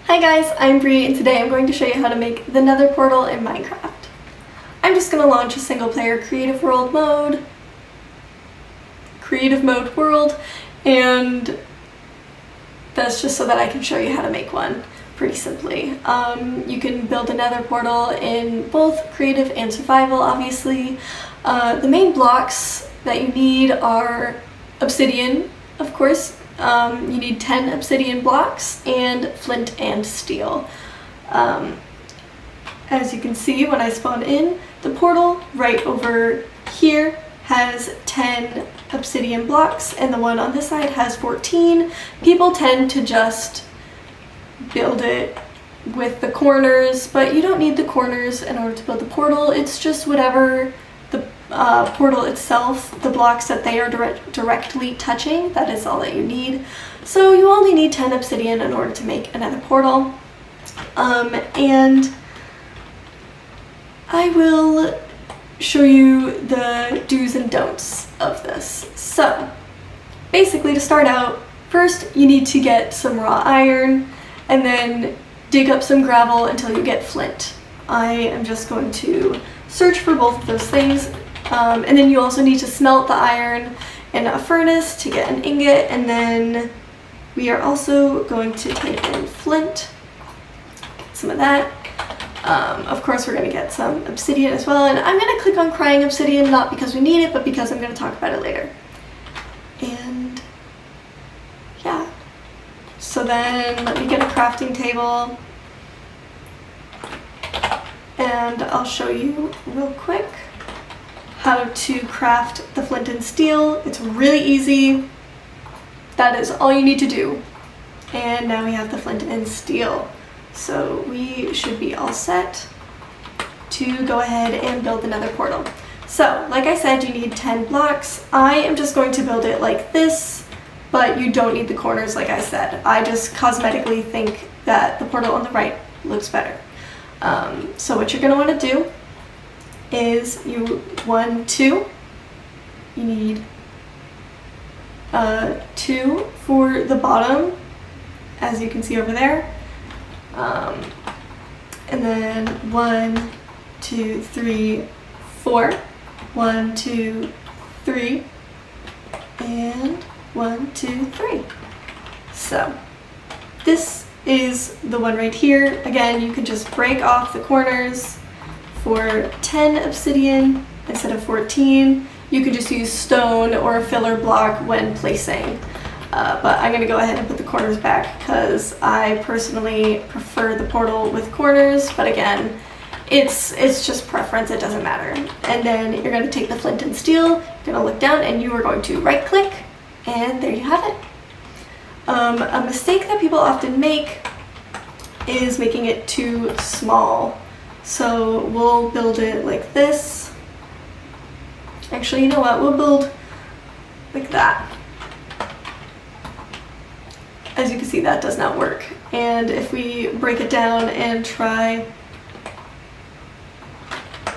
Hi guys, I'm Bree and today I'm going to show you how to make the Nether portal in Minecraft. I'm just going to launch a single player creative mode world, and that's just so that I can show you how to make one pretty simply. You can build a Nether portal in both creative and survival, obviously. The main blocks that you need are obsidian, of course. You need 10 obsidian blocks and flint and steel. As you can see when I spawn in, the portal right over here has 10 obsidian blocks and the one on this side has 14. People tend to just build it with the corners, but you don't need the corners in order to build the portal. It's just whatever the portal itself, the blocks that they are directly touching, that is all that you need. So you only need 10 obsidian in order to make another portal. And I will show you the do's and don'ts of this. So basically, to start out, first you need to get some raw iron and then dig up some gravel until you get flint. I am just going to search for both of those things. And then you also need to smelt the iron in a furnace to get an ingot, and then we are also going to type in flint, get some of that. Of course we're going to get some obsidian as well, and I'm going to click on crying obsidian, not because we need it, but because I'm going to talk about it later. And yeah, so then let me get a crafting table, and I'll show you real quick how to craft the flint and steel. It's really easy. That is all you need to do. And now we have the flint and steel. So we should be all set to go ahead and build another portal. So, like I said, you need 10 blocks. I am just going to build it like this, but you don't need the corners like I said. I just cosmetically think that the portal on the right looks better. So what you're gonna wanna do is you need 2 for the bottom, as you can see over there, and then 1, 2, 3, 4, 1, 2, 3, and 1, 2, 3. So this is the one right here. Again, you can just break off the corners. For 10 obsidian instead of 14, you could just use stone or a filler block when placing. But I'm going to go ahead and put the corners back because I personally prefer the portal with corners, but again, it's just preference, it doesn't matter. And then you're going to take the flint and steel, you're going to look down, and you are going to right click, and there you have it. A mistake that people often make is making it too small. So we'll build it like this. Actually, you know what? We'll build like that. As you can see, that does not work. And if we break it down and try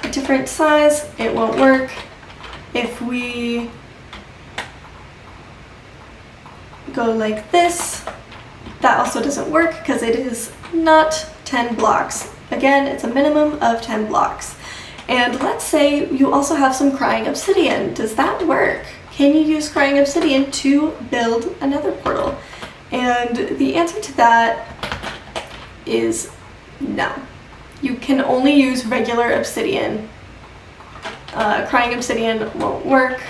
a different size, it won't work. If we go like this, that also doesn't work because it is not 10 blocks. Again, it's a minimum of 10 blocks. And let's say you also have some crying obsidian. Does that work? Can you use crying obsidian to build another portal? And the answer to that is no. You can only use regular obsidian. Crying obsidian won't work.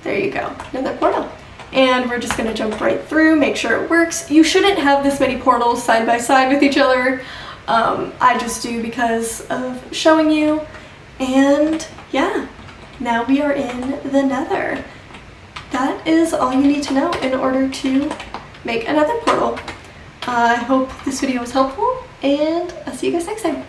There you go, another portal. And we're just gonna jump right through, make sure it works. You shouldn't have this many portals side by side with each other. I just do because of showing you. And yeah, now we are in the Nether. That is all you need to know in order to make another portal. I hope this video was helpful, and I'll see you guys next time.